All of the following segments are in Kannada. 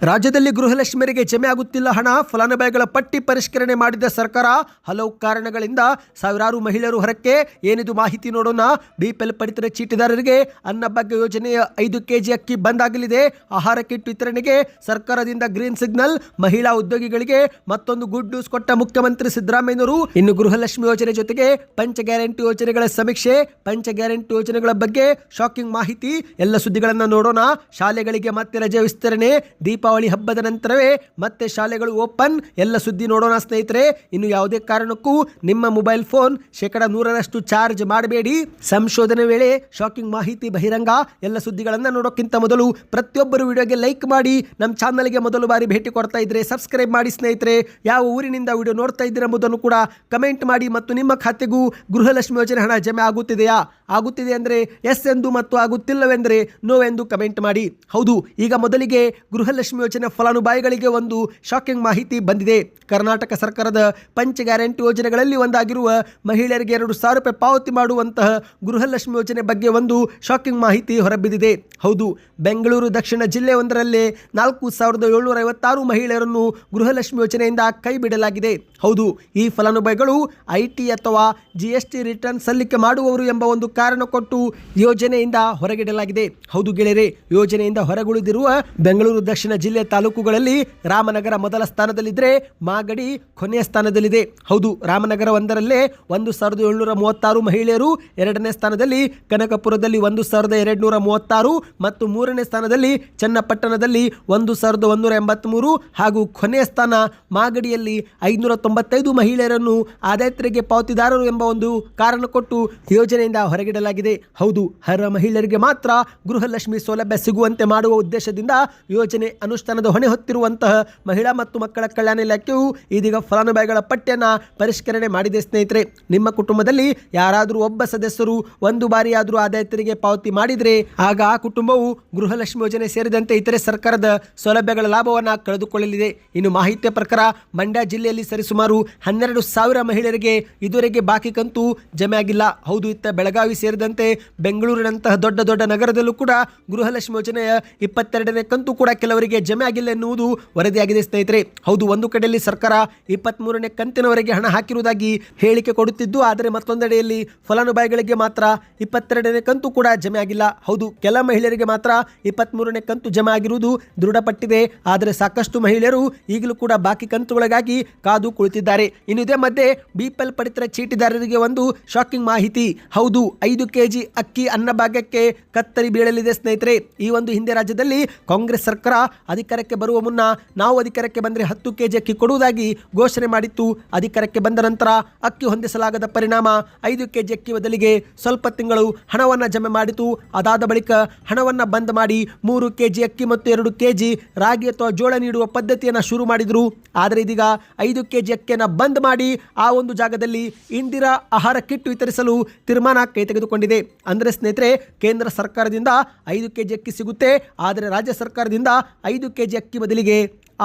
ರಾಜ್ಯದಲ್ಲಿ ಗೃಹಲಕ್ಷ್ಮಿಯರಿಗೆ ಜಮೆ ಆಗುತ್ತಿಲ್ಲ ಹಣ. ಫಲಾನುಭವಿಗಳ ಪಟ್ಟಿ ಪರಿಷ್ಕರಣೆ ಮಾಡಿದ ಸರ್ಕಾರ. ಹಲವು ಕಾರಣಗಳಿಂದ ಸಾವಿರಾರು ಮಹಿಳೆಯರು ಹೊರಕ್ಕೆ. ಏನಿದು ಮಾಹಿತಿ ನೋಡೋಣ. ಬಿಪಿಎಲ್ ಪಡಿತರ ಚೀಟಿದಾರರಿಗೆ ಅನ್ನಭಾಗ್ಯ ಯೋಜನೆಯ 5 ಕೆಜಿ ಅಕ್ಕಿ ಬಂದ್ ಆಗಲಿದೆ. ಆಹಾರ ಕಿಟ್ ವಿತರಣೆಗೆ ಸರ್ಕಾರದಿಂದ ಗ್ರೀನ್ ಸಿಗ್ನಲ್. ಮಹಿಳಾ ಉದ್ಯೋಗಿಗಳಿಗೆ ಮತ್ತೊಂದು ಗುಡ್ ನ್ಯೂಸ್ ಕೊಟ್ಟ ಮುಖ್ಯಮಂತ್ರಿ ಸಿದ್ದರಾಮಯ್ಯನವರು. ಇನ್ನು ಗೃಹಲಕ್ಷ್ಮಿ ಯೋಜನೆ ಜೊತೆಗೆ ಪಂಚ ಗ್ಯಾರಂಟಿ ಯೋಜನೆಗಳ ಸಮೀಕ್ಷೆ. ಪಂಚ ಗ್ಯಾರಂಟಿ ಯೋಜನೆಗಳ ಬಗ್ಗೆ ಶಾಕಿಂಗ್ ಮಾಹಿತಿ. ಎಲ್ಲ ಸುದ್ದಿಗಳನ್ನು ನೋಡೋಣ. ಶಾಲೆಗಳಿಗೆ ಮತ್ತೆ ರಜೆ ವಿಸ್ತರಣೆ. ದೀಪಾವಳಿ ಹಬ್ಬದ ನಂತರವೇ ಮತ್ತೆ ಶಾಲೆಗಳು ಓಪನ್. ಎಲ್ಲ ಸುದ್ದಿ ನೋಡೋಣ ಸ್ನೇಹಿತರೆ. ಇನ್ನು ಯಾವುದೇ ಕಾರಣಕ್ಕೂ ನಿಮ್ಮ ಮೊಬೈಲ್ ಫೋನ್ 100% ಚಾರ್ಜ್ ಮಾಡಬೇಡಿ. ಸಂಶೋಧನೆ ವೇಳೆ ಶಾಕಿಂಗ್ ಮಾಹಿತಿ ಬಹಿರಂಗ. ಎಲ್ಲ ಸುದ್ದಿಗಳನ್ನು ನೋಡೋಕ್ಕಿಂತ ಮೊದಲು ಪ್ರತಿಯೊಬ್ಬರು ವಿಡಿಯೋಗೆ ಲೈಕ್ ಮಾಡಿ. ನಮ್ಮ ಚಾನಲ್ಗೆ ಮೊದಲು ಬಾರಿ ಭೇಟಿ ಕೊಡ್ತಾ ಇದ್ರೆ ಸಬ್ಸ್ಕ್ರೈಬ್ ಮಾಡಿ ಸ್ನೇಹಿತರೆ. ಯಾವ ಊರಿನಿಂದ ವಿಡಿಯೋ ನೋಡ್ತಾ ಇದ್ದೀರಾ ಎಂಬುದನ್ನು ಕೂಡ ಕಮೆಂಟ್ ಮಾಡಿ. ಮತ್ತು ನಿಮ್ಮ ಖಾತೆಗೂ ಗೃಹಲಕ್ಷ್ಮಿ ಯೋಜನೆ ಹಣ ಜಮೆ ಆಗುತ್ತಿದೆಯಾ? ಆಗುತ್ತಿದೆ ಅಂದರೆ ಎಸ್ ಎಂದು ಮತ್ತು ಆಗುತ್ತಿಲ್ಲವೆಂದರೆ ನೋ ಎಂದು ಕಮೆಂಟ್ ಮಾಡಿ. ಹೌದು, ಈಗ ಮೊದಲಿಗೆ ಗೃಹಲಕ್ಷ್ಮಿ ಯೋಜನೆ ಫಲಾನುಭವಿಗಳಿಗೆ ಒಂದು ಶಾಕಿಂಗ್ ಮಾಹಿತಿ ಬಂದಿದೆ. ಕರ್ನಾಟಕ ಸರ್ಕಾರದ ಪಂಚ ಗ್ಯಾರಂಟಿ ಯೋಜನೆಗಳಲ್ಲಿ ಒಂದಾಗಿರುವ ಮಹಿಳೆಯರಿಗೆ 2,000 ರೂಪಾಯಿ ಪಾವತಿ ಮಾಡುವಂತಹ ಗೃಹಲಕ್ಷ್ಮಿ ಯೋಜನೆ ಬಗ್ಗೆ ಒಂದು ಶಾಕಿಂಗ್ ಮಾಹಿತಿ ಹೊರಬಿದ್ದಿದೆ. ಹೌದು, ಬೆಂಗಳೂರು ದಕ್ಷಿಣ ಜಿಲ್ಲೆ ಒಂದರಲ್ಲೇ 4,756 ಮಹಿಳೆಯರನ್ನು ಗೃಹಲಕ್ಷ್ಮಿ ಯೋಜನೆಯಿಂದ ಕೈ ಬಿಡಲಾಗಿದೆ. ಹೌದು, ಈ ಫಲಾನುಭವಿಗಳು IT ಅಥವಾ GST ರಿಟರ್ನ್ ಸಲ್ಲಿಕೆ ಮಾಡುವವರು ಎಂಬ ಒಂದು ಕಾರಣ ಕೊಟ್ಟು ಯೋಜನೆಯಿಂದ ಹೊರಗಿಡಲಾಗಿದೆ. ಹೌದು ಗೆಳೆಯರೆ, ಯೋಜನೆಯಿಂದ ಹೊರಗುಳಿದಿರುವ ಬೆಂಗಳೂರು ದಕ್ಷಿಣ ಜಿಲ್ಲೆ ತಾಲೂಕುಗಳಲ್ಲಿ ರಾಮನಗರ ಮೊದಲ ಸ್ಥಾನದಲ್ಲಿದ್ದರೆ ಮಾಗಡಿ ಕೊನೆಯ ಸ್ಥಾನದಲ್ಲಿದೆ. ಹೌದು, ರಾಮನಗರ ಒಂದರಲ್ಲೇ 1,736 ಮಹಿಳೆಯರು, 2ನೇ ಸ್ಥಾನದಲ್ಲಿ ಕನಕಪುರದಲ್ಲಿ 1,236 ಮತ್ತು 3ನೇ ಸ್ಥಾನದಲ್ಲಿ ಚನ್ನಪಟ್ಟಣದಲ್ಲಿ 1,183 ಹಾಗೂ ಕೊನೆಯ ಸ್ಥಾನ ಮಾಗಡಿಯಲ್ಲಿ 595 ಮಹಿಳೆಯರನ್ನು ಆದಾಯ ತೆರಿಗೆ ಪಾವತಿದಾರರು ಎಂಬ ಒಂದು ಕಾರಣ ಕೊಟ್ಟು ಯೋಜನೆಯಿಂದ ಹೊರಗಿಡಲಾಗಿದೆ. ಹೌದು, ಅರ್ಹ ಮಹಿಳೆಯರಿಗೆ ಮಾತ್ರ ಗೃಹಲಕ್ಷ್ಮಿ ಸೌಲಭ್ಯ ಸಿಗುವಂತೆ ಮಾಡುವ ಉದ್ದೇಶದಿಂದ ಯೋಜನೆ ಅನುಷ್ಠಾನದ ಹೊಣೆ ಹೊತ್ತಿರುವಂತಹ ಮಹಿಳಾ ಮತ್ತು ಮಕ್ಕಳ ಕಲ್ಯಾಣ ಇಲಾಖೆಯು ಇದೀಗ ಫಲಾನುಭವಿಗಳ ಪಟ್ಟಿಯನ್ನು ಪರಿಷ್ಕರಣೆ ಮಾಡಿದೆ. ಸ್ನೇಹಿತರೆ, ನಿಮ್ಮ ಕುಟುಂಬದಲ್ಲಿ ಯಾರಾದರೂ ಒಬ್ಬ ಸದಸ್ಯರು ಒಂದು ಬಾರಿಯಾದರೂ ಆದಾಯ ತೆರಿಗೆ ಪಾವತಿ ಮಾಡಿದರೆ ಆಗ ಆ ಕುಟುಂಬವು ಗೃಹಲಕ್ಷ್ಮಿ ಯೋಜನೆ ಸೇರಿದಂತೆ ಇತರೆ ಸರ್ಕಾರದ ಸೌಲಭ್ಯಗಳ ಲಾಭವನ್ನು ಕಳೆದುಕೊಳ್ಳಲಿದೆ. ಇನ್ನು ಮಾಹಿತಿಯ ಪ್ರಕಾರ ಮಂಡ್ಯ ಜಿಲ್ಲೆಯಲ್ಲಿ ಸರಿಸುಮಾರು 12,000 ಮಹಿಳೆಯರಿಗೆ ಇದುವರೆಗೆ ಬಾಕಿ ಕಂತು ಜಮೆ ಆಗಿಲ್ಲ. ಹೌದು, ಇತ್ತ ಬೆಳಗಾವಿ ಸೇರಿದಂತೆ ಬೆಂಗಳೂರಿನಂತಹ ದೊಡ್ಡ ದೊಡ್ಡ ನಗರದಲ್ಲೂ ಕೂಡ ಗೃಹಲಕ್ಷ್ಮಿ ಯೋಜನೆಯ 22ನೇ ಕಂತು ಕೂಡ ಕೆಲವರಿಗೆ ಜಮೆ ಆಗಿಲ್ಲ ಎನ್ನುವುದು ವರದಿಯಾಗಿದೆ ಸ್ನೇಹಿತರೆ. ಹೌದು, ಒಂದು ಕಡೆಯಲ್ಲಿ ಸರ್ಕಾರ 23ನೇ ಕಂತಿನವರೆಗೆ ಹಣ ಹಾಕಿರುವುದಾಗಿ ಹೇಳಿಕೆ ಕೊಡುತ್ತಿದ್ದು, ಆದರೆ ಮತ್ತೊಂದೆಡೆಯಲ್ಲಿ ಫಲಾನುಭವಿಗಳಿಗೆ ಮಾತ್ರ 22ನೇ ಕಂತು ಕೂಡ ಜಮೆ ಆಗಿಲ್ಲ. ಹೌದು, ಕೆಲ ಮಹಿಳೆಯರಿಗೆ ಮಾತ್ರ 23ನೇ ಕಂತು ಜಮೆ ಆಗಿರುವುದು ದೃಢಪಟ್ಟಿದೆ. ಆದರೆ ಸಾಕಷ್ಟು ಮಹಿಳೆಯರು ಈಗಲೂ ಕೂಡ ಬಾಕಿ ಕಂತುಗಳಿಗಾಗಿ ಕಾದು ಕುಳಿತಿದ್ದಾರೆ. ಇನ್ನು ಇದೇ ಮಧ್ಯೆ ಬಿಪಿಎಲ್ ಪಡಿತರ ಚೀಟಿದಾರರಿಗೆ ಒಂದು ಶಾಕಿಂಗ್ ಮಾಹಿತಿ. ಹೌದು, 5 ಕೆಜಿ ಅಕ್ಕಿ ಅನ್ನಭಾಗ್ಯಕ್ಕೆ ಕತ್ತರಿ ಬೀಳಲಿದೆ ಸ್ನೇಹಿತರೆ. ಈ ಒಂದು ಹಿಂದೆ ರಾಜ್ಯದಲ್ಲಿ ಕಾಂಗ್ರೆಸ್ ಸರ್ಕಾರ ಅಧಿಕಾರಕ್ಕೆ ಬರುವ ಮುನ್ನ ನಾವು ಅಧಿಕಾರಕ್ಕೆ ಬಂದರೆ 10 ಕೆಜಿ ಅಕ್ಕಿ ಕೊಡುವುದಾಗಿ ಘೋಷಣೆ ಮಾಡಿತ್ತು. ಅಧಿಕಾರಕ್ಕೆ ಬಂದ ನಂತರ ಅಕ್ಕಿ ಹೊಂದಿಸಲಾಗದ ಪರಿಣಾಮ 5 ಕೆಜಿ ಅಕ್ಕಿ ಬದಲಿಗೆ ಸ್ವಲ್ಪ ತಿಂಗಳು ಹಣವನ್ನು ಜಮೆ ಮಾಡಿತು. ಅದಾದ ಬಳಿಕ ಹಣವನ್ನು ಬಂದ್ ಮಾಡಿ 3 ಕೆಜಿ ಅಕ್ಕಿ ಮತ್ತು 2 ಕೆಜಿ ರಾಗಿ ಅಥವಾ ಜೋಳ ನೀಡುವ ಪದ್ಧತಿಯನ್ನು ಶುರು ಮಾಡಿದರು. ಆದರೆ ಇದೀಗ 5 ಕೆಜಿ ಅಕ್ಕಿಯನ್ನು ಬಂದ್ ಮಾಡಿ ಆ ಒಂದು ಜಾಗದಲ್ಲಿ ಇಂದಿರಾ ಆಹಾರ ಕಿಟ್ ವಿತರಿಸಲು ತೀರ್ಮಾನ ಕೈ ತೆಗೆದುಕೊಂಡಿದೆ. ಅಂದರೆ ಸ್ನೇಹಿತರೆ, ಕೇಂದ್ರ ಸರ್ಕಾರದಿಂದ 5 ಕೆಜಿ ಅಕ್ಕಿ ಸಿಗುತ್ತೆ, ಆದರೆ ರಾಜ್ಯ ಸರ್ಕಾರದಿಂದ 5 ಕೆಜಿ ಅಕ್ಕಿ ಬದಲಿಗೆ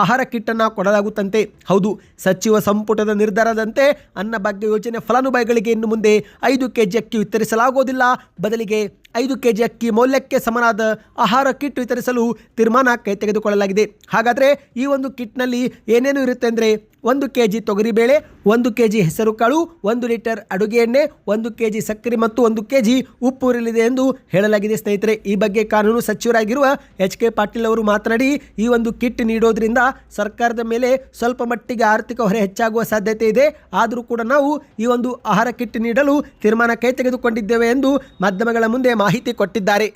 ಆಹಾರ ಕಿಟ್ಟನ್ನು ಕೊಡಲಾಗುತ್ತಂತೆ. ಹೌದು, ಸಚಿವ ಸಂಪುಟದ ನಿರ್ಧಾರದಂತೆ ಅನ್ನಭಾಗ್ಯ ಯೋಜನೆ ಫಲಾನುಭವಿಗಳಿಗೆ ಇನ್ನು ಮುಂದೆ 5 ಕೆಜಿ ಅಕ್ಕಿ ವಿತರಿಸಲಾಗುವುದಿಲ್ಲ. ಬದಲಿಗೆ 5 ಕೆಜಿ ಅಕ್ಕಿ ಮೌಲ್ಯಕ್ಕೆ ಸಮನಾದ ಆಹಾರ ಕಿಟ್ ವಿತರಿಸಲು ತೀರ್ಮಾನ ಕೈ ತೆಗೆದುಕೊಳ್ಳಲಾಗಿದೆ. ಹಾಗಾದರೆ ಈ ಒಂದು ಕಿಟ್ನಲ್ಲಿ ಏನೇನು ಇರುತ್ತೆ ಅಂದರೆ 1 ಕೆಜಿ ತೊಗರಿಬೇಳೆ, 1 ಕೆಜಿ ಹೆಸರು ಕಾಳು, 1 ಲೀಟರ್ ಅಡುಗೆ ಎಣ್ಣೆ, 1 ಕೆಜಿ ಸಕ್ಕರೆ ಮತ್ತು 1 ಕೆಜಿ ಉಪ್ಪು ಇರಲಿದೆ ಎಂದು ಹೇಳಲಾಗಿದೆ. ಸ್ನೇಹಿತರೆ, ಈ ಬಗ್ಗೆ ಕಾನೂನು ಸಚಿವರಾಗಿರುವ HK ಪಾಟೀಲ್ ಅವರು ಮಾತನಾಡಿ, ಈ ಒಂದು ಕಿಟ್ ನೀಡೋದ್ರಿಂದ ಸರ್ಕಾರದ ಮೇಲೆ ಸ್ವಲ್ಪ ಮಟ್ಟಿಗೆ ಆರ್ಥಿಕ ಹೊರೆ ಹೆಚ್ಚಾಗುವ ಸಾಧ್ಯತೆ ಇದೆ. ಆದರೂ ಕೂಡ ನಾವು ಈ ಒಂದು ಆಹಾರ ಕಿಟ್ ನೀಡಲು ತೀರ್ಮಾನ ಕೈ ತೆಗೆದುಕೊಂಡಿದ್ದೇವೆ ಎಂದು ಮಾಧ್ಯಮಗಳ ಮುಂದೆ ಮಾಹಿತಿ ಕೊಟ್ಟಿದ್ದಾರೆ.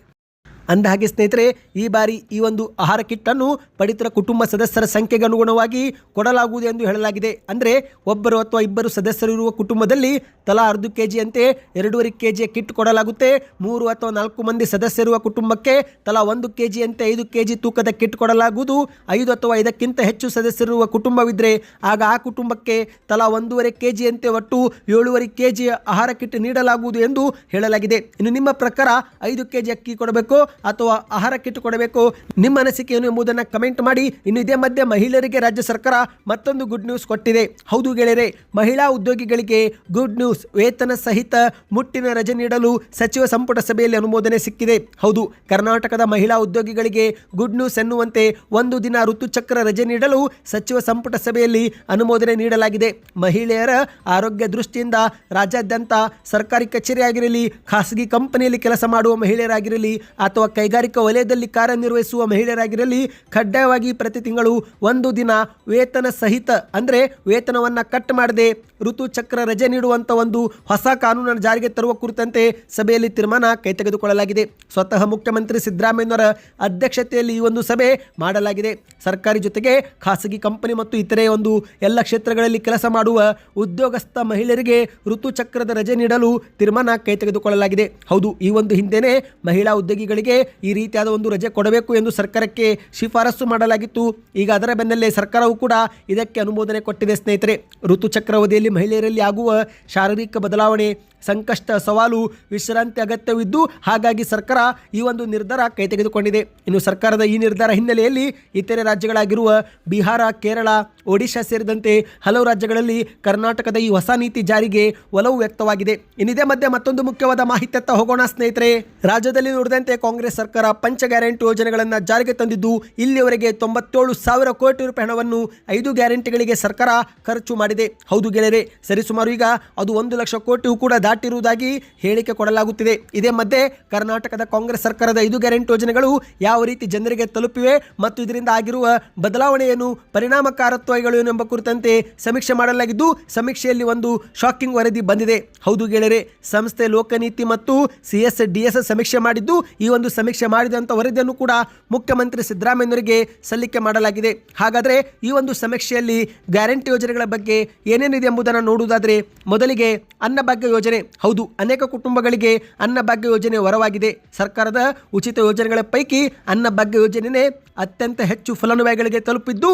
ಅಂದಹಾಗೆ ಸ್ನೇಹಿತರೆ, ಈ ಬಾರಿ ಈ ಒಂದು ಆಹಾರ ಕಿಟ್ಟನ್ನು ಪಡಿತರ ಕುಟುಂಬ ಸದಸ್ಯರ ಸಂಖ್ಯೆಗೆ ಅನುಗುಣವಾಗಿ ಕೊಡಲಾಗುವುದು ಎಂದು ಹೇಳಲಾಗಿದೆ. ಅಂದರೆ ಒಬ್ಬರು ಅಥವಾ ಇಬ್ಬರು ಸದಸ್ಯರು ಇರುವ ಕುಟುಂಬದಲ್ಲಿ ತಲಾ ಅರ್ಧ ಕೆಜಿ ಅಂತೆ 2.5 ಕೆಜಿಯ ಕಿಟ್ ಕೊಡಲಾಗುತ್ತೆ. 3 ಅಥವಾ 4 ಮಂದಿ ಸದಸ್ಯರಿರುವ ಕುಟುಂಬಕ್ಕೆ ತಲಾ 1 ಕೆಜಿ ಅಂತೆ 5 ಕೆಜಿ ತೂಕದ ಕಿಟ್ ಕೊಡಲಾಗುವುದು. 5 ಅಥವಾ 5ಕ್ಕಿಂತ ಹೆಚ್ಚು ಸದಸ್ಯರಿರುವ ಕುಟುಂಬವಿದ್ದರೆ ಆಗ ಆ ಕುಟುಂಬಕ್ಕೆ ತಲಾ 1.5 ಕೆಜಿ ಅಂತೆ ಒಟ್ಟು 7.5 ಕೆಜಿಯ ಆಹಾರ ಕಿಟ್ ನೀಡಲಾಗುವುದು ಎಂದು ಹೇಳಲಾಗಿದೆ. ಇನ್ನು ನಿಮ್ಮ ಪ್ರಕಾರ 5 ಕೆಜಿ ಅಕ್ಕಿ ಕೊಡಬೇಕು ಅಥವಾ ಆಹಾರ ಕಿಟ್ ಕೊಡಬೇಕು? ನಿಮ್ಮ ಅನಿಸಿಕೆ ಏನು ಎಂಬುದನ್ನು ಕಮೆಂಟ್ ಮಾಡಿ. ಇನ್ನು ಇದೇ ಮಧ್ಯೆ ಮಹಿಳೆಯರಿಗೆ ರಾಜ್ಯ ಸರ್ಕಾರ ಮತ್ತೊಂದು ಗುಡ್ ನ್ಯೂಸ್ ಕೊಟ್ಟಿದೆ. ಹೌದು ಗೆಳೆಯರೆ, ಮಹಿಳಾ ಉದ್ಯೋಗಿಗಳಿಗೆ ಗುಡ್ ನ್ಯೂಸ್. ವೇತನ ಸಹಿತ ಮುಟ್ಟಿನ ರಜೆ ನೀಡಲು ಸಚಿವ ಸಂಪುಟ ಸಭೆಯಲ್ಲಿ ಅನುಮೋದನೆ ಸಿಕ್ಕಿದೆ. ಹೌದು, ಕರ್ನಾಟಕದ ಮಹಿಳಾ ಉದ್ಯೋಗಿಗಳಿಗೆ ಗುಡ್ ನ್ಯೂಸ್ ಎನ್ನುವಂತೆ ಒಂದು ದಿನ ಋತುಚಕ್ರ ರಜೆ ನೀಡಲು ಸಚಿವ ಸಂಪುಟ ಸಭೆಯಲ್ಲಿ ಅನುಮೋದನೆ ನೀಡಲಾಗಿದೆ. ಮಹಿಳೆಯರ ಆರೋಗ್ಯ ದೃಷ್ಟಿಯಿಂದ ರಾಜ್ಯಾದ್ಯಂತ ಸರ್ಕಾರಿ ಕಚೇರಿ ಆಗಿರಲಿ, ಖಾಸಗಿ ಕಂಪನಿಯಲ್ಲಿ ಕೆಲಸ ಮಾಡುವ ಮಹಿಳೆಯರಾಗಿರಲಿ ಅಥವಾ ಕೈಗಾರಿಕಾ ವಲಯದಲ್ಲಿ ಕಾರ್ಯನಿರ್ವಹಿಸುವ ಮಹಿಳೆಯರಾಗಿರಲಿ ಕಡ್ಡಾಯವಾಗಿ ಪ್ರತಿ ತಿಂಗಳು ಒಂದು ದಿನ ವೇತನ ಸಹಿತ ಅಂದರೆ ವೇತನವನ್ನು ಕಟ್ ಮಾಡದೆ ಋತುಚಕ್ರ ರಜೆ ನೀಡುವಂಥ ಒಂದು ಹೊಸ ಕಾನೂನನ್ನು ಜಾರಿಗೆ ತರುವ ಕುರಿತಂತೆ ಸಭೆಯಲ್ಲಿ ತೀರ್ಮಾನ ಕೈಗೆತ್ತಿಕೊಳ್ಳಲಾಗಿದೆ. ಸ್ವತಃ ಮುಖ್ಯಮಂತ್ರಿ ಸಿದ್ದರಾಮಯ್ಯನವರ ಅಧ್ಯಕ್ಷತೆಯಲ್ಲಿ ಈ ಒಂದು ಸಭೆ ಮಾಡಲಾಗಿದೆ. ಸರ್ಕಾರಿ ಜೊತೆಗೆ ಖಾಸಗಿ ಕಂಪನಿ ಮತ್ತು ಇತರೆ ಒಂದು ಎಲ್ಲ ಕ್ಷೇತ್ರಗಳಲ್ಲಿ ಕೆಲಸ ಮಾಡುವ ಉದ್ಯೋಗಸ್ಥ ಮಹಿಳೆಯರಿಗೆ ಋತುಚಕ್ರದ ರಜೆ ನೀಡಲು ತೀರ್ಮಾನ ಕೈಗೆತ್ತಿಕೊಳ್ಳಲಾಗಿದೆ. ಹೌದು, ಈ ಒಂದು ಹಿಂದೆನೇ ಮಹಿಳಾ ಉದ್ಯೋಗಿಗಳಿಗೆ ಈ ರೀತಿಯಾದ ಒಂದು ರಜೆ ಕೊಡಬೇಕು ಎಂದು ಸರ್ಕಾರಕ್ಕೆ ಶಿಫಾರಸು ಮಾಡಲಾಗಿತ್ತು. ಈಗ ಅದರ ಬೆನ್ನಲ್ಲೇ ಸರ್ಕಾರವು ಕೂಡ ಇದಕ್ಕೆ ಅನುಮೋದನೆ ಕೊಟ್ಟಿದೆ. ಸ್ನೇಹಿತರೆ, ಋತುಚಕ್ರ ಅವಧಿಯಲ್ಲಿ ಮಹಿಳೆಯರಲ್ಲಿ ಆಗುವ ಶಾರೀರಿಕ ಬದಲಾವಣೆ, ಸಂಕಷ್ಟ, ಸವಾಲು, ವಿಶ್ರಾಂತಿ ಅಗತ್ಯವಿದ್ದು ಹಾಗಾಗಿ ಸರ್ಕಾರ ಈ ಒಂದು ನಿರ್ಧಾರ ಕೈ ತೆಗೆದುಕೊಂಡಿದೆ. ಇನ್ನು ಸರ್ಕಾರದ ಈ ನಿರ್ಧಾರ ಹಿನ್ನೆಲೆಯಲ್ಲಿ ಇತರೆ ರಾಜ್ಯಗಳಾಗಿರುವ ಬಿಹಾರ, ಕೇರಳ, ಒಡಿಶಾ ಸೇರಿದಂತೆ ಹಲವು ರಾಜ್ಯಗಳಲ್ಲಿ ಕರ್ನಾಟಕದ ಈ ಹೊಸ ನೀತಿ ಜಾರಿಗೆ ಒಲವು ವ್ಯಕ್ತವಾಗಿದೆ. ಇನ್ನಿದೇ ಮಧ್ಯೆ ಮತ್ತೊಂದು ಮುಖ್ಯವಾದ ಮಾಹಿತಿಯತ್ತ ಹೋಗೋಣ ಸ್ನೇಹಿತರೆ. ರಾಜ್ಯದಲ್ಲಿ ನುಡಿದಂತೆ ಕಾಂಗ್ರೆಸ್ ಸರ್ಕಾರ ಪಂಚ ಗ್ಯಾರಂಟಿ ಯೋಜನೆಗಳನ್ನು ಜಾರಿಗೆ ತಂದಿದ್ದು ಇಲ್ಲಿಯವರೆಗೆ 97,000 ಕೋಟಿ ರೂಪಾಯಿ ಹಣವನ್ನು 5 ಗ್ಯಾರಂಟಿಗಳಿಗೆ ಸರ್ಕಾರ ಖರ್ಚು ಮಾಡಿದೆ. ಹೌದು ಗೆಳೆಯರೆ, ಸರಿಸುಮಾರು ಈಗ ಅದು 1 ಲಕ್ಷ ಕೋಟಿಯೂ ಕೂಡ ದಾಟಿರುವುದಾಗಿ ಹೇಳಿಕೆ ಕೊಡಲಾಗುತ್ತಿದೆ. ಇದೇ ಮಧ್ಯೆ ಕರ್ನಾಟಕದ ಕಾಂಗ್ರೆಸ್ ಸರ್ಕಾರದ 5 ಗ್ಯಾರಂಟಿ ಯೋಜನೆಗಳು ಯಾವ ರೀತಿ ಜನರಿಗೆ ತಲುಪಿವೆ ಮತ್ತು ಇದರಿಂದ ಆಗಿರುವ ಬದಲಾವಣೆಯನ್ನು, ಪರಿಣಾಮಕಾರತ್ವಗಳು ಏನು ಎಂಬ ಕುರಿತಂತೆ ಸಮೀಕ್ಷೆ ಮಾಡಲಾಗಿದ್ದು ಸಮೀಕ್ಷೆಯಲ್ಲಿ ಒಂದು ಶಾಕಿಂಗ್ ವರದಿ ಬಂದಿದೆ. ಹೌದು ಗೆಳೆಯರೆ, ಸಂಸ್ಥೆ ಲೋಕನೀತಿ ಮತ್ತು CSDS ಸಮೀಕ್ಷೆ ಮಾಡಿದ್ದು ಈ ಒಂದು ಸಮೀಕ್ಷೆ ಮಾಡಿದಂಥ ವರದಿಯನ್ನು ಕೂಡ ಮುಖ್ಯಮಂತ್ರಿ ಸಿದ್ದರಾಮಯ್ಯನವರಿಗೆ ಸಲ್ಲಿಕೆ ಮಾಡಲಾಗಿದೆ. ಹಾಗಾದರೆ ಈ ಒಂದು ಸಮೀಕ್ಷೆಯಲ್ಲಿ ಗ್ಯಾರಂಟಿ ಯೋಜನೆಗಳ ಬಗ್ಗೆ ಏನೇನಿದೆ ಎಂಬುದನ್ನು ನೋಡುವುದಾದರೆ ಮೊದಲಿಗೆ ಅನ್ನಭಾಗ್ಯ ಯೋಜನೆ. ಹೌದು, ಅನೇಕ ಕುಟುಂಬಗಳಿಗೆ ಅನ್ನಭಾಗ್ಯ ಯೋಜನೆ ವರವಾಗಿದೆ. ಸರ್ಕಾರದ ಉಚಿತ ಯೋಜನೆಗಳ ಪೈಕಿ ಅನ್ನಭಾಗ್ಯ ಯೋಜನೆಯೇ ಅತ್ಯಂತ ಹೆಚ್ಚು ಫಲಾನುಭವಿಗಳಿಗೆ ತಲುಪಿದ್ದು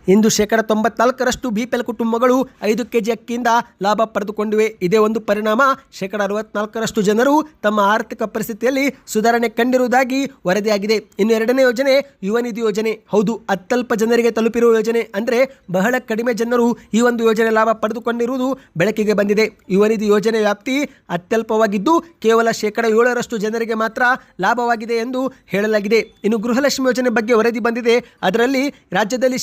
ಇಂದು 94% BPL ಕುಟುಂಬಗಳು 5 kg ಅಕ್ಕಿಯಿಂದ ಲಾಭ ಪಡೆದುಕೊಂಡಿವೆ. ಇದೇ ಒಂದು ಪರಿಣಾಮ 64% ಜನರು ತಮ್ಮ ಆರ್ಥಿಕ ಪರಿಸ್ಥಿತಿಯಲ್ಲಿ ಸುಧಾರಣೆ ಕಂಡಿರುವುದಾಗಿ ವರದಿಯಾಗಿದೆ. ಇನ್ನು ಎರಡನೇ ಯೋಜನೆ ಯುವ ನಿಧಿ ಯೋಜನೆ. ಹೌದು, ಅತ್ಯಲ್ಪ ಜನರಿಗೆ ತಲುಪಿರುವ ಯೋಜನೆ. ಅಂದರೆ ಬಹಳ ಕಡಿಮೆ ಜನರು ಈ ಒಂದು ಯೋಜನೆ ಲಾಭ ಪಡೆದುಕೊಂಡಿರುವುದು ಬೆಳಕಿಗೆ ಬಂದಿದೆ. ಯುವ ನಿಧಿ ಯೋಜನೆ ವ್ಯಾಪ್ತಿ ಅತ್ಯಲ್ಪವಾಗಿದ್ದು ಕೇವಲ 7% ಜನರಿಗೆ ಮಾತ್ರ ಲಾಭವಾಗಿದೆ ಎಂದು ಹೇಳಲಾಗಿದೆ. ಇನ್ನು ಗೃಹಲಕ್ಷ್ಮಿ ಯೋಜನೆ ಬಗ್ಗೆ ವರದಿ ಬಂದಿದೆ. ಅದರಲ್ಲಿ ರಾಜ್ಯದಲ್ಲಿ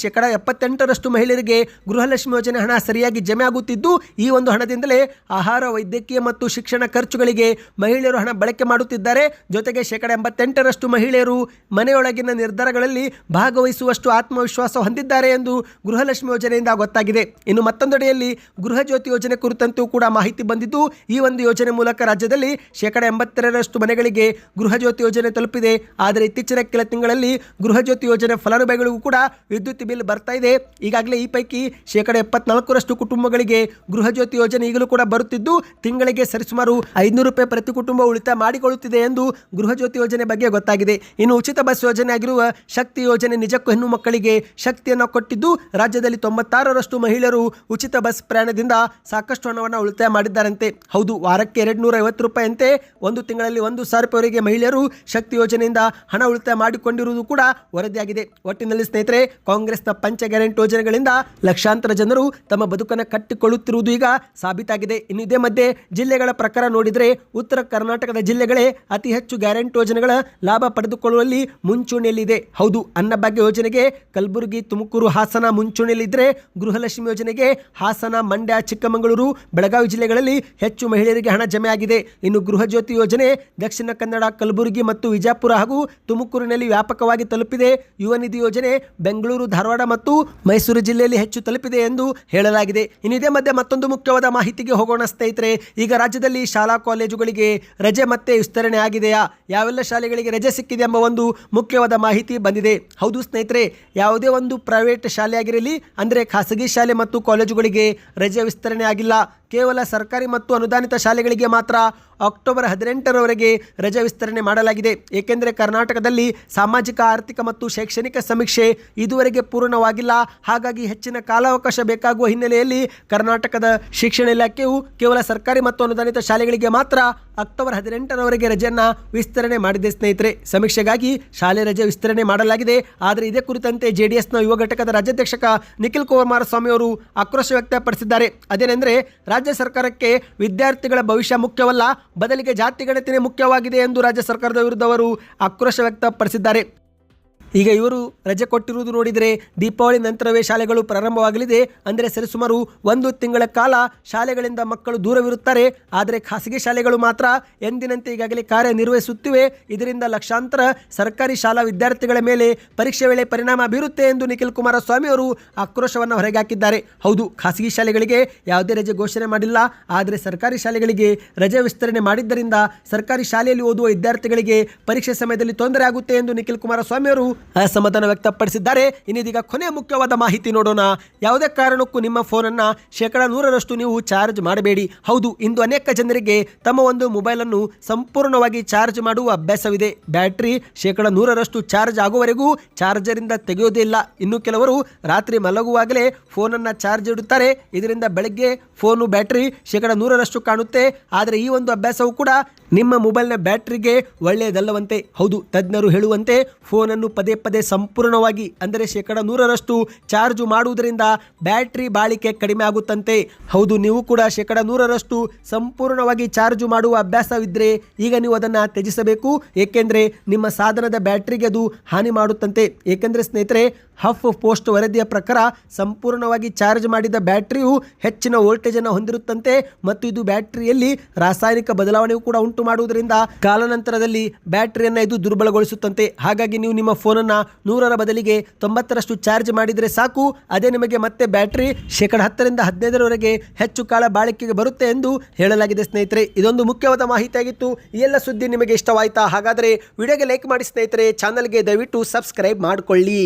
78% ಮಹಿಳೆಯರಿಗೆ ಗೃಹಲಕ್ಷ್ಮಿ ಯೋಜನೆ ಹಣ ಸರಿಯಾಗಿ ಜಮೆ ಆಗುತ್ತಿದ್ದು ಈ ಒಂದು ಹಣದಿಂದಲೇ ಆಹಾರ, ವೈದ್ಯಕೀಯ ಮತ್ತು ಶಿಕ್ಷಣ ಖರ್ಚುಗಳಿಗೆ ಮಹಿಳೆಯರು ಹಣ ಬಳಕೆ ಮಾಡುತ್ತಿದ್ದಾರೆ. ಜೊತೆಗೆ 88% ಮಹಿಳೆಯರು ಮನೆಯೊಳಗಿನ ನಿರ್ಧಾರಗಳಲ್ಲಿ ಭಾಗವಹಿಸುವಷ್ಟು ಆತ್ಮವಿಶ್ವಾಸ ಹೊಂದಿದ್ದಾರೆ ಎಂದು ಗೃಹಲಕ್ಷ್ಮಿ ಯೋಜನೆಯಿಂದ ಗೊತ್ತಾಗಿದೆ. ಇನ್ನು ಮತ್ತೊಂದೆಡೆಯಲ್ಲಿ ಗೃಹ ಜ್ಯೋತಿ ಯೋಜನೆ ಕುರಿತಂತೆ ಕೂಡ ಮಾಹಿತಿ ಬಂದಿದ್ದು ಈ ಒಂದು ಯೋಜನೆ ಮೂಲಕ ರಾಜ್ಯದಲ್ಲಿ 82% ಮನೆಗಳಿಗೆ ಗೃಹ ಜ್ಯೋತಿ ಯೋಜನೆ ತಲುಪಿದೆ. ಆದರೆ ಇತ್ತೀಚಿನ ಕೆಲ ತಿಂಗಳಲ್ಲಿ ಗೃಹ ಜ್ಯೋತಿ ಯೋಜನೆ ಫಲಾನುಭವಿಗಳಿಗೂ ಕೂಡ ವಿದ್ಯುತ್ ಬಿಲ್ ಬರ್ತಾ ಇದೆ. ಈಗಾಗಲೇ ಈ ಪೈಕಿ 74% ಕುಟುಂಬಗಳಿಗೆ ಗೃಹ ಜ್ಯೋತಿ ಯೋಜನೆ ಈಗಲೂ ಕೂಡ ಬರುತ್ತಿದ್ದು ತಿಂಗಳಿಗೆ ಸರಿಸುಮಾರು 500 ರೂಪಾಯಿ ಪ್ರತಿ ಕುಟುಂಬ ಉಳಿತಾಯ ಮಾಡಿಕೊಳ್ಳುತ್ತಿದೆ ಎಂದು ಗೃಹ ಜ್ಯೋತಿ ಯೋಜನೆ ಬಗ್ಗೆ ಗೊತ್ತಾಗಿದೆ. ಇನ್ನು ಉಚಿತ ಬಸ್ ಯೋಜನೆ ಆಗಿರುವ ಶಕ್ತಿ ಯೋಜನೆ ನಿಜಕ್ಕೂ ಹೆಣ್ಣು ಮಕ್ಕಳಿಗೆ ಶಕ್ತಿಯನ್ನು ಕೊಟ್ಟಿದ್ದು ರಾಜ್ಯದಲ್ಲಿ 96% ಮಹಿಳೆಯರು ಉಚಿತ ಬಸ್ ಪ್ರಯಾಣದಿಂದ ಸಾಕಷ್ಟು ಹಣವನ್ನು ಉಳಿತಾಯ ಮಾಡಿದ್ದಾರಂತೆ. ಹೌದು, ವಾರಕ್ಕೆ 250 ರೂಪಾಯಿಯಂತೆ ಒಂದು ತಿಂಗಳಲ್ಲಿ 1,000 ರೂಪಾಯಿವರೆಗೆ ಮಹಿಳೆಯರು ಶಕ್ತಿ ಯೋಜನೆಯಿಂದ ಹಣ ಉಳಿತಾಯ ಮಾಡಿಕೊಂಡಿರುವುದು ಕೂಡ ವರದಿಯಾಗಿದೆ. ಒಟ್ಟಿನಲ್ಲಿ ಸ್ನೇಹಿತರೆ, ಕಾಂಗ್ರೆಸ್ನ ಪಂಚ ಗ್ಯಾರಂಟಿ ಯೋಜನೆಗಳಿಂದ ಲಕ್ಷಾಂತರ ಜನರು ತಮ್ಮ ಬದುಕನ್ನು ಕಟ್ಟಿಕೊಳ್ಳುತ್ತಿರುವುದು ಈಗ ಸಾಬೀತಾಗಿದೆ. ಇನ್ನು ಇದೇ ಮಧ್ಯೆ ಜಿಲ್ಲೆಗಳ ಪ್ರಕಾರ ನೋಡಿದರೆ ಉತ್ತರ ಕರ್ನಾಟಕದ ಜಿಲ್ಲೆಗಳೇ ಅತಿ ಹೆಚ್ಚು ಗ್ಯಾರಂಟಿ ಯೋಜನೆಗಳ ಲಾಭ ಪಡೆದುಕೊಳ್ಳುವಲ್ಲಿ ಮುಂಚೂಣಿಯಲ್ಲಿದೆ. ಹೌದು, ಅನ್ನಭಾಗ್ಯ ಯೋಜನೆಗೆ ಕಲಬುರಗಿ, ತುಮಕೂರು, ಹಾಸನ ಮುಂಚೂಣಿಯಲ್ಲಿದ್ದರೆ ಗೃಹಲಕ್ಷ್ಮಿ ಯೋಜನೆಗೆ ಹಾಸನ, ಮಂಡ್ಯ, ಚಿಕ್ಕಮಗಳೂರು, ಬೆಳಗಾವಿ ಜಿಲ್ಲೆಗಳಲ್ಲಿ ಹೆಚ್ಚು ಮಹಿಳೆಯರಿಗೆ ಹಣ ಜಮೆ ಆಗಿದೆ. ಇನ್ನು ಗೃಹ ಜ್ಯೋತಿ ಯೋಜನೆ ದಕ್ಷಿಣ ಕನ್ನಡ, ಕಲಬುರಗಿ ಮತ್ತು ವಿಜಯಪುರ ಹಾಗೂ ತುಮಕೂರಿನಲ್ಲಿ ವ್ಯಾಪಕವಾಗಿ ತಲುಪಿದೆ. ಯುವ ನಿಧಿ ಯೋಜನೆ ಬೆಂಗಳೂರು, ಧಾರವಾಡ ಮತ್ತು ಮೈಸೂರು ಜಿಲ್ಲೆಯಲ್ಲಿ ಹೆಚ್ಚು ತಲುಪಿದೆ ಎಂದು ಹೇಳಲಾಗಿದೆ. ಇನ್ನು ಇದೇ ಮಧ್ಯೆ ಮತ್ತೊಂದು ಮುಖ್ಯವಾದ ಮಾಹಿತಿಗೆ ಹೋಗೋಣ ಸ್ನೇಹಿತರೆ. ಈಗ ರಾಜ್ಯದಲ್ಲಿ ಶಾಲಾ ಕಾಲೇಜುಗಳಿಗೆ ರಜೆ ಮತ್ತೆ ವಿಸ್ತರಣೆ ಆಗಿದೆಯಾ, ಯಾವೆಲ್ಲ ಶಾಲೆಗಳಿಗೆ ರಜೆ ಸಿಕ್ಕಿದೆ ಎಂಬ ಒಂದು ಮುಖ್ಯವಾದ ಮಾಹಿತಿ ಬಂದಿದೆ. ಹೌದು ಸ್ನೇಹಿತರೆ, ಯಾವುದೇ ಒಂದು ಪ್ರೈವೇಟ್ ಶಾಲೆ ಆಗಿರಲಿ ಅಂದರೆ ಖಾಸಗಿ ಶಾಲೆ ಮತ್ತು ಕಾಲೇಜುಗಳಿಗೆ ರಜೆ ವಿಸ್ತರಣೆ ಆಗಿಲ್ಲ. ಕೇವಲ ಸರ್ಕಾರಿ ಮತ್ತು ಅನುದಾನಿತ ಶಾಲೆಗಳಿಗೆ ಮಾತ್ರ ಅಕ್ಟೋಬರ್ 18ರವರೆಗೆ ರಜೆ ವಿಸ್ತರಣೆ ಮಾಡಲಾಗಿದೆ. ಏಕೆಂದರೆ ಕರ್ನಾಟಕದಲ್ಲಿ ಸಾಮಾಜಿಕ, ಆರ್ಥಿಕ ಮತ್ತು ಶೈಕ್ಷಣಿಕ ಸಮೀಕ್ಷೆ ಇದುವರೆಗೆ ಪೂರ್ಣವಾಗಿಲ್ಲ. ಇಲ್ಲ. ಹಾಗಾಗಿ ಹೆಚ್ಚಿನ ಕಾಲಾವಕಾಶ ಬೇಕಾಗುವ ಹಿನ್ನೆಲೆಯಲ್ಲಿ ಕರ್ನಾಟಕದ ಶಿಕ್ಷಣ ಇಲಾಖೆಯು ಕೇವಲ ಸರ್ಕಾರಿ ಮತ್ತು ಅನುದಾನಿತ ಶಾಲೆಗಳಿಗೆ ಮಾತ್ರ ಅಕ್ಟೋಬರ್ 18ರವರೆಗೆ ರಜೆಯನ್ನು ವಿಸ್ತರಣೆ ಮಾಡಿದೆ ಸ್ನೇಹಿತರೆ. ಸಮೀಕ್ಷೆಗಾಗಿ ಶಾಲೆ ರಜೆ ವಿಸ್ತರಣೆ ಮಾಡಲಾಗಿದೆ. ಆದರೆ ಇದೇ ಕುರಿತಂತೆ ಜೆಡಿಎಸ್ನ ಯುವ ಘಟಕದ ರಾಜ್ಯಾಧ್ಯಕ್ಷ ನಿಖಿಲ್ ಕುಮಾರಸ್ವಾಮಿ ಅವರು ಆಕ್ರೋಶ ವ್ಯಕ್ತಪಡಿಸಿದ್ದಾರೆ. ಅದೇನೆಂದರೆ ರಾಜ್ಯ ಸರ್ಕಾರಕ್ಕೆ ವಿದ್ಯಾರ್ಥಿಗಳ ಭವಿಷ್ಯ ಮುಖ್ಯವಲ್ಲ, ಬದಲಿಗೆ ಜಾತಿ ಗಣತಿನೇ ಮುಖ್ಯವಾಗಿದೆ ಎಂದು ರಾಜ್ಯ ಸರ್ಕಾರದ ವಿರುದ್ಧ ಅವರು ಆಕ್ರೋಶ ವ್ಯಕ್ತಪಡಿಸಿದ್ದಾರೆ. ಈಗ ಇವರು ರಜೆ ಕೊಟ್ಟಿರುವುದು ನೋಡಿದರೆ ದೀಪಾವಳಿ ನಂತರವೇ ಶಾಲೆಗಳು ಪ್ರಾರಂಭವಾಗಲಿದೆ. ಅಂದರೆ ಸರಿಸುಮಾರು 1 ತಿಂಗಳ ಕಾಲ ಶಾಲೆಗಳಿಂದ ಮಕ್ಕಳು ದೂರವಿರುತ್ತಾರೆ. ಆದರೆ ಖಾಸಗಿ ಶಾಲೆಗಳು ಮಾತ್ರ ಎಂದಿನಂತೆ ಈಗಾಗಲೇ ಕಾರ್ಯನಿರ್ವಹಿಸುತ್ತಿವೆ. ಇದರಿಂದ ಲಕ್ಷಾಂತರ ಸರ್ಕಾರಿ ಶಾಲಾ ವಿದ್ಯಾರ್ಥಿಗಳ ಮೇಲೆ ಪರೀಕ್ಷೆ ವೇಳೆ ಪರಿಣಾಮ ಬೀರುತ್ತೆ ಎಂದು ನಿಖಿಲ್ ಕುಮಾರಸ್ವಾಮಿ ಅವರು ಆಕ್ರೋಶವನ್ನು ಹೊರಗಾಕಿದ್ದಾರೆ. ಹೌದು, ಖಾಸಗಿ ಶಾಲೆಗಳಿಗೆ ಯಾವುದೇ ರಜೆ ಘೋಷಣೆ ಮಾಡಿಲ್ಲ. ಆದರೆ ಸರ್ಕಾರಿ ಶಾಲೆಗಳಿಗೆ ರಜೆ ವಿಸ್ತರಣೆ ಮಾಡಿದ್ದರಿಂದ ಸರ್ಕಾರಿ ಶಾಲೆಯಲ್ಲಿ ಓದುವ ವಿದ್ಯಾರ್ಥಿಗಳಿಗೆ ಪರೀಕ್ಷೆ ಸಮಯದಲ್ಲಿ ತೊಂದರೆ ಆಗುತ್ತೆ ಎಂದು ನಿಖಿಲ್ ಕುಮಾರಸ್ವಾಮಿ ಅವರು ಅಸಮಾಧಾನ ವ್ಯಕ್ತಪಡಿಸಿದ್ದಾರೆ. ಇನ್ನಿದೀಗ ಕೊನೆಯ ಮುಖ್ಯವಾದ ಮಾಹಿತಿ ನೋಡೋಣ. ಯಾವುದೇ ಕಾರಣಕ್ಕೂ ನಿಮ್ಮ ಫೋನನ್ನು 100% ನೀವು ಚಾರ್ಜ್ ಮಾಡಬೇಡಿ. ಹೌದು, ಇಂದು ಅನೇಕ ಜನರಿಗೆ ತಮ್ಮ ಒಂದು ಮೊಬೈಲನ್ನು ಸಂಪೂರ್ಣವಾಗಿ ಚಾರ್ಜ್ ಮಾಡುವ ಅಭ್ಯಾಸವಿದೆ. ಬ್ಯಾಟ್ರಿ 100% ಚಾರ್ಜ್ ಆಗುವವರೆಗೂ ಚಾರ್ಜರಿಂದ ತೆಗೆಯೋದೇ ಇಲ್ಲ. ಇನ್ನು ಕೆಲವರು ರಾತ್ರಿ ಮಲಗುವಾಗಲೇ ಫೋನನ್ನು ಚಾರ್ಜ್ ಇಡುತ್ತಾರೆ. ಇದರಿಂದ ಬೆಳಗ್ಗೆ ಫೋನು ಬ್ಯಾಟ್ರಿ 100% ಕಾಣುತ್ತೆ. ಆದರೆ ಈ ಒಂದು ಅಭ್ಯಾಸವು ಕೂಡ ನಿಮ್ಮ ಮೊಬೈಲ್ನ ಬ್ಯಾಟ್ರಿಗೆ ಒಳ್ಳೆಯದಲ್ಲವಂತೆ. ಹೌದು, ತಜ್ಞರು ಹೇಳುವಂತೆ ಫೋನನ್ನು ಪದೇ ಪದೇ ಸಂಪೂರ್ಣವಾಗಿ ಅಂದರೆ 100% ಚಾರ್ಜ್ ಮಾಡುವುದರಿಂದ ಬ್ಯಾಟ್ರಿ ಬಾಳಿಕೆ ಕಡಿಮೆ ಆಗುತ್ತಂತೆ. ಹೌದು, ನೀವು ಕೂಡ 100% ಸಂಪೂರ್ಣವಾಗಿ ಚಾರ್ಜ್ ಮಾಡುವ ಅಭ್ಯಾಸವಿದ್ದರೆ ಈಗ ನೀವು ಅದನ್ನು ತ್ಯಜಿಸಬೇಕು. ಏಕೆಂದರೆ ನಿಮ್ಮ ಸಾಧನದ ಬ್ಯಾಟ್ರಿಗೆ ಅದು ಹಾನಿ ಮಾಡುತ್ತಂತೆ. ಏಕೆಂದರೆ ಸ್ನೇಹಿತರೆ, ಹಫ್ ಪೋಸ್ಟ್ ವರದಿಯ ಪ್ರಕಾರ ಸಂಪೂರ್ಣವಾಗಿ ಚಾರ್ಜ್ ಮಾಡಿದ ಬ್ಯಾಟ್ರಿಯು ಹೆಚ್ಚಿನ ವೋಲ್ಟೇಜನ್ನು ಹೊಂದಿರುತ್ತಂತೆ ಮತ್ತು ಇದು ಬ್ಯಾಟ್ರಿಯಲ್ಲಿ ರಾಸಾಯನಿಕ ಬದಲಾವಣೆಯೂ ಕೂಡ ಉಂಟು ಮಾಡುವುದರಿಂದ ಕಾಲಾನಂತರದಲ್ಲಿ ಬ್ಯಾಟ್ರಿಯನ್ನು ಇದು ದುರ್ಬಲಗೊಳಿಸುತ್ತಂತೆ. ಹಾಗಾಗಿ ನೀವು ನಿಮ್ಮ ಫೋನನ್ನು 100ರ ಬದಲಿಗೆ 90ರಷ್ಟು ಚಾರ್ಜ್ ಮಾಡಿದರೆ ಸಾಕು. ಅದೇ ನಿಮಗೆ ಮತ್ತೆ ಬ್ಯಾಟ್ರಿ 10ರಿಂದ 15ರವರೆಗೆ ಹೆಚ್ಚು ಕಾಲ ಬಾಳಿಕೆಗೆ ಬರುತ್ತೆ ಎಂದು ಹೇಳಲಾಗಿದೆ. ಸ್ನೇಹಿತರೆ, ಇದೊಂದು ಮುಖ್ಯವಾದ ಮಾಹಿತಿಯಾಗಿತ್ತು. ಈ ಎಲ್ಲ ಸುದ್ದಿ ನಿಮಗೆ ಇಷ್ಟವಾಯಿತಾ? ಹಾಗಾದರೆ ವಿಡಿಯೋಗೆ ಲೈಕ್ ಮಾಡಿ ಸ್ನೇಹಿತರೆ. ಚಾನಲ್ಗೆ ದಯವಿಟ್ಟು ಸಬ್ಸ್ಕ್ರೈಬ್ ಮಾಡಿಕೊಳ್ಳಿ.